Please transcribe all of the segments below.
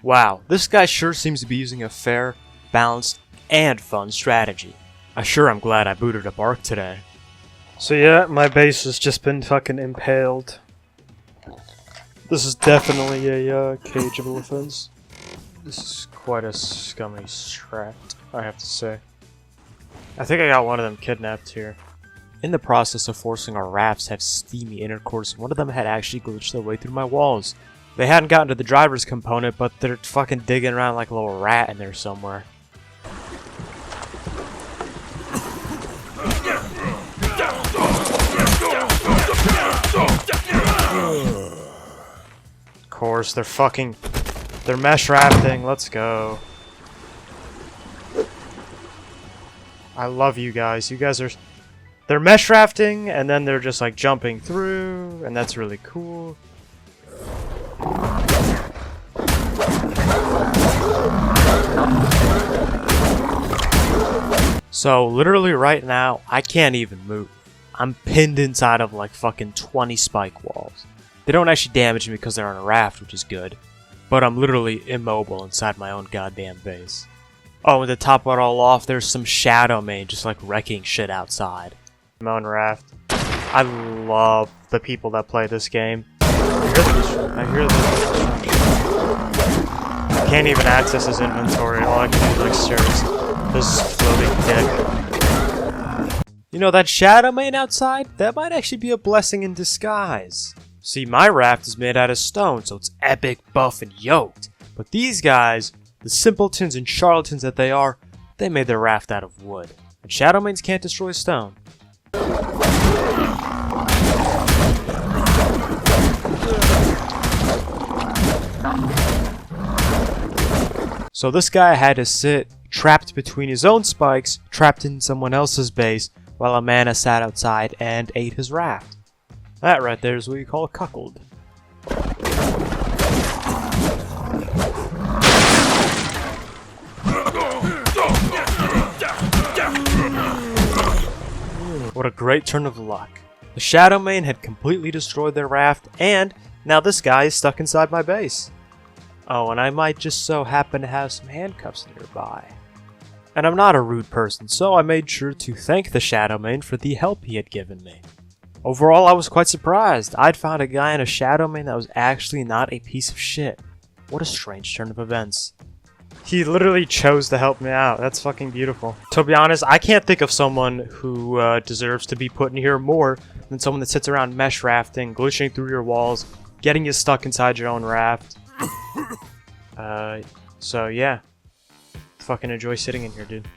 Wow, this guy sure seems to be using a fair, balanced, and fun strategy. I sure am glad I booted up Ark today. So yeah, my base has just been fucking impaled. This is definitely a cageable offense. This is quite a scummy strat, I have to say. I think I got one of them kidnapped here. In the process of forcing our rafts to have steamy intercourse, one of them had actually glitched their way through my walls. They hadn't gotten to the driver's component, but they're fucking digging around like a little rat in there somewhere. Of course, they're mesh rafting, let's go. I love you guys. They're mesh rafting, and then they're just like jumping through, and that's really cool. So, literally right now, I can't even move. I'm pinned inside of like fucking 20 spike walls. They don't actually damage me because they're on a raft, which is good. But I'm literally immobile inside my own goddamn base. Oh, and to top it all off, there's some Shadow Main just like wrecking shit outside. My own raft. I love the people that play this game. I hear this. I can't even access his inventory. All I can do is like stare at this floating dick. You know, that Shadow Main outside? That might actually be a blessing in disguise. See, my raft is made out of stone, so it's epic, buff, and yoked. But these guys, the simpletons and charlatans that they are, they made their raft out of wood. And Shadow Mains can't destroy stone. So this guy had to sit trapped between his own spikes, trapped in someone else's base, while Amanda sat outside and ate his raft. That right there is what you call cuckold. What a great turn of luck. The Shadow Main had completely destroyed their raft, and now this guy is stuck inside my base. Oh, and I might just so happen to have some handcuffs nearby. And I'm not a rude person, so I made sure to thank the Shadow Main for the help he had given me. Overall, I was quite surprised. I'd found a guy in a Shadow Main that was actually not a piece of shit. What a strange turn of events. He literally chose to help me out. That's fucking beautiful. To be honest, I can't think of someone who deserves to be put in here more than someone that sits around mesh rafting, glitching through your walls, getting you stuck inside your own raft. So yeah. Fucking enjoy sitting in here, dude.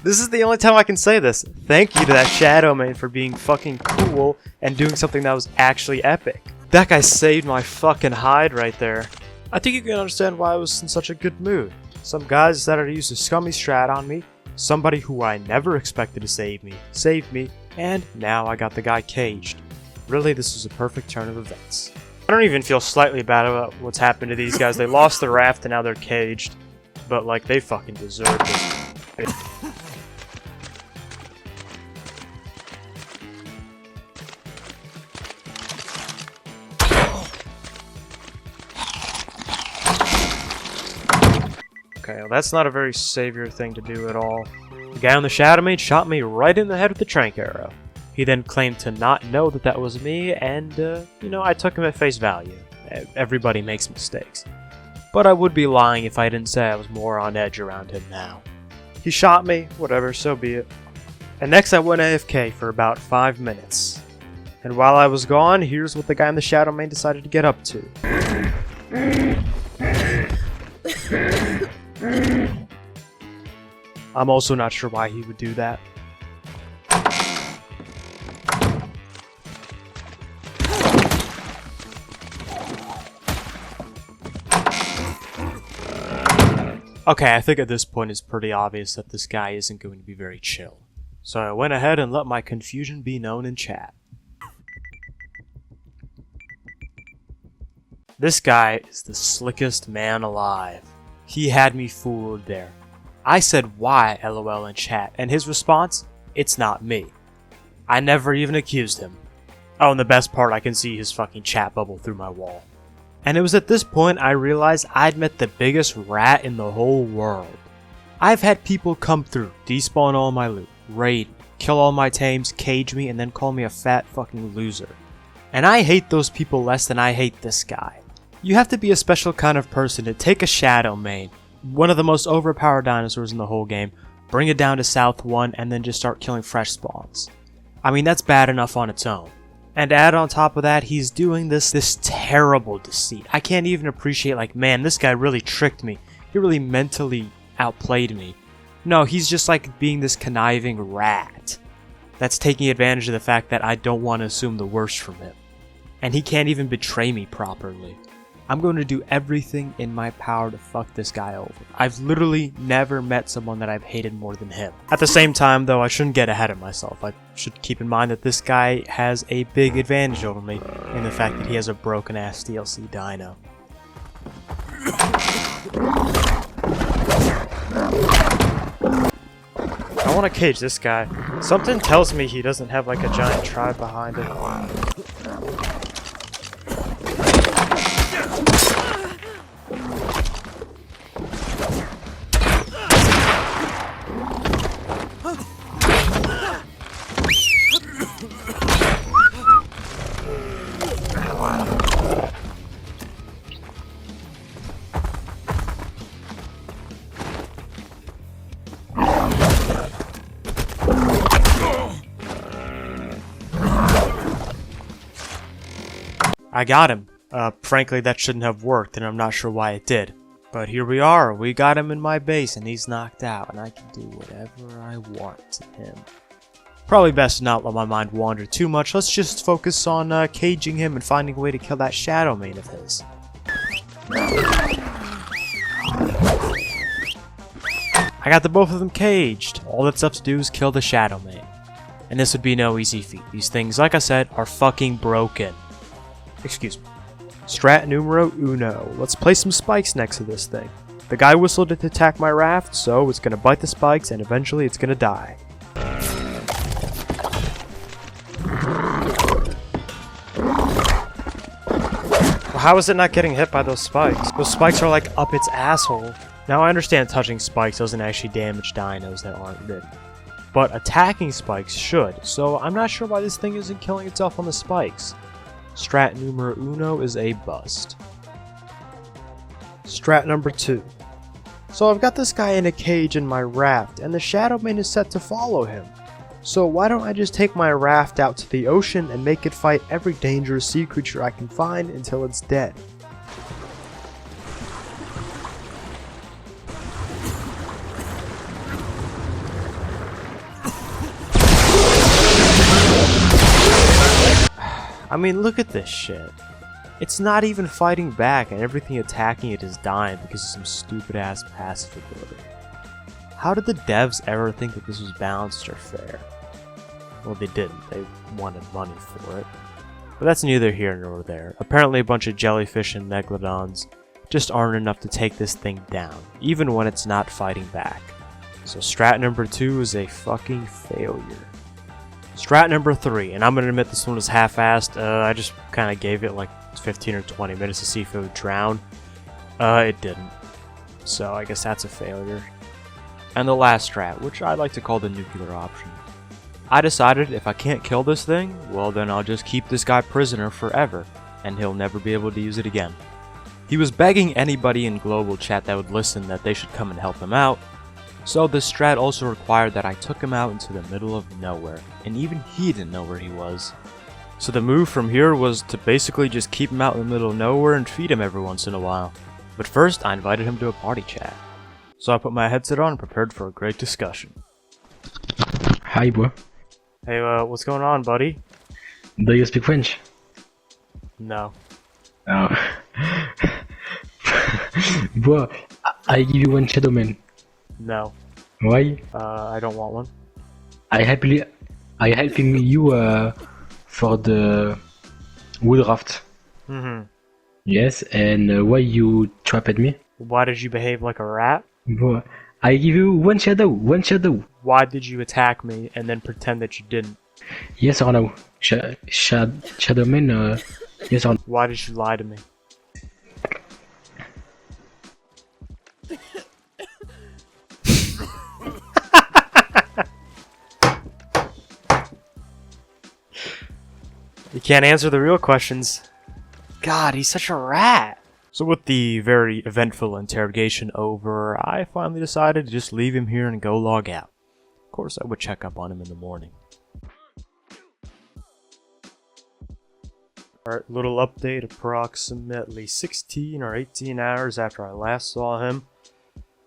This is the only time I can say this. Thank you to that Shadow Main for being fucking cool and doing something that was actually epic. That guy saved my fucking hide right there. I think you can understand why I was in such a good mood. Some guys decided to use a scummy strat on me. Somebody who I never expected to save me, saved me, and now I got the guy caged. Really, this was a perfect turn of events. I don't even feel slightly bad about what's happened to these guys. They lost the raft and now they're caged. But like, they fucking deserved it. Okay, well, that's not a very savior thing to do at all. The guy on the Shadow Main shot me right in the head with the trank arrow. He then claimed to not know that that was me, and, you know, I took him at face value. Everybody makes mistakes. But I would be lying if I didn't say I was more on edge around him now. He shot me, whatever, so be it. And next I went AFK for about 5 minutes. And while I was gone, here's what the guy in the Shadow Main decided to get up to. I'm also not sure why he would do that. Okay, I think at this point it's pretty obvious that this guy isn't going to be very chill. So I went ahead and let my confusion be known in chat. This guy is the slickest man alive. He had me fooled there. I said why LOL in chat, and his response, it's not me. I never even accused him. Oh, and the best part, I can see his fucking chat bubble through my wall. And it was at this point I realized I'd met the biggest rat in the whole world. I've had people come through, despawn all my loot, raid, kill all my tames, cage me, and then call me a fat fucking loser. And I hate those people less than I hate this guy. You have to be a special kind of person to take a Shadow Mane, one of the most overpowered dinosaurs in the whole game, bring it down to South 1, and then just start killing fresh spawns. I mean, that's bad enough on its own. And add on top of that, he's doing this terrible deceit. I can't even appreciate, like, man, this guy really tricked me. He really mentally outplayed me. No, he's just like being this conniving rat that's taking advantage of the fact that I don't want to assume the worst from him. And he can't even betray me properly. I'm going to do everything in my power to fuck this guy over. I've literally never met someone that I've hated more than him. At the same time, though, I shouldn't get ahead of myself. I should keep in mind that this guy has a big advantage over me in the fact that he has a broken-ass DLC dino. I want to cage this guy. Something tells me he doesn't have like a giant tribe behind him. I got him. Frankly, that shouldn't have worked, and I'm not sure why it did. But here we are. We got him in my base, and he's knocked out, and I can do whatever I want to him. Probably best to not let my mind wander too much. Let's just focus on caging him and finding a way to kill that Shadow Mane of his. I got the both of them caged. All that's left to do is kill the Shadow Mane. And this would be no easy feat. These things, like I said, are fucking broken. Excuse me. Strat numero uno. Let's place some spikes next to this thing. The guy whistled to attack my raft, so it's gonna bite the spikes and eventually it's gonna die. Well, how is it not getting hit by those spikes? Those spikes are like up its asshole. Now I understand touching spikes doesn't actually damage dinos that aren't bitten. But attacking spikes should, so I'm not sure why this thing isn't killing itself on the spikes. Strat numero uno is a bust. Strat number 2. So I've got this guy in a cage in my raft, and the Shadow Mane is set to follow him. So why don't I just take my raft out to the ocean and make it fight every dangerous sea creature I can find until it's dead? I mean, look at this shit. It's not even fighting back, and everything attacking it is dying because of some stupid-ass passive ability. How did the devs ever think that this was balanced or fair? Well, they didn't. They wanted money for it. But that's neither here nor there. Apparently a bunch of jellyfish and megalodons just aren't enough to take this thing down, even when it's not fighting back. So strat number 2 is a fucking failure. Strat number 3, and I'm going to admit this one was half-assed. I just kind of gave it like 15 or 20 minutes to see if it would drown. It didn't. So I guess that's a failure. And the last strat, which I like to call the nuclear option. I decided if I can't kill this thing, well then I'll just keep this guy prisoner forever, and he'll never be able to use it again. He was begging anybody in global chat that would listen that they should come and help him out, so this strat also required that I took him out into the middle of nowhere, and even he didn't know where he was. So the move from here was to basically just keep him out in the middle of nowhere and feed him every once in a while. But first, I invited him to a party chat. So I put my headset on and prepared for a great discussion. Hi, bro. Hey, what's going on, buddy? Do you speak French? No. Oh. Bro, I give you one Shadow Mane. No. Why? I don't want one. I helping you for the wood raft. Mm-hmm. Yes, and why you trapped me? Why did you behave like a rat? Bro, I give you one shadow. Why did you attack me and then pretend that you didn't? Yes or no? Shadow Mane, yes or no? Why did you lie to me? You can't answer the real questions. God, he's such a rat. So with the very eventful interrogation over, I finally decided to just leave him here and go log out. Of course, I would check up on him in the morning. Alright, little update. Approximately 16 or 18 hours after I last saw him.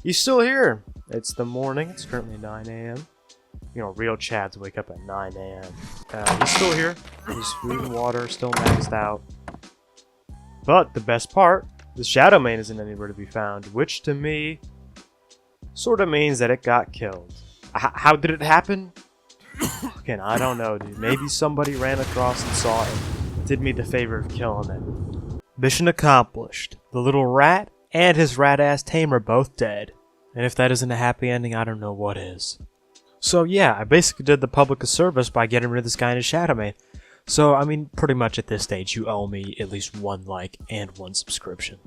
He's still here. It's the morning. It's currently 9 a.m. You know, real Chads wake up at 9 a.m. He's still here. His food and water are still maxed out. But the best part, the Shadow Mane isn't anywhere to be found, which to me sort of means that it got killed. How did it happen? Again, I don't know, dude. Maybe somebody ran across and saw it. Did me the favor of killing it. Mission accomplished. The little rat and his rat-ass tamer both dead. And if that isn't a happy ending, I don't know what is. So yeah, I basically did the public a service by getting rid of this guy in his Shadow Mane. So, I mean, pretty much at this stage, you owe me at least 1 like and 1 subscription.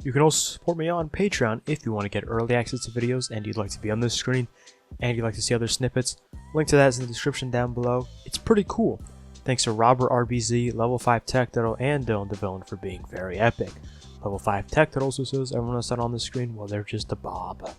You can also support me on Patreon if you want to get early access to videos and you'd like to be on this screen and you'd like to see other snippets. Link to that is in the description down below. It's pretty cool. Thanks to Robert RBZ, Level 5 Tech Turtle, and Dylan the Villain for being very epic. Level 5 Tech Turtle also says everyone else on the screen, well, they're just a bob.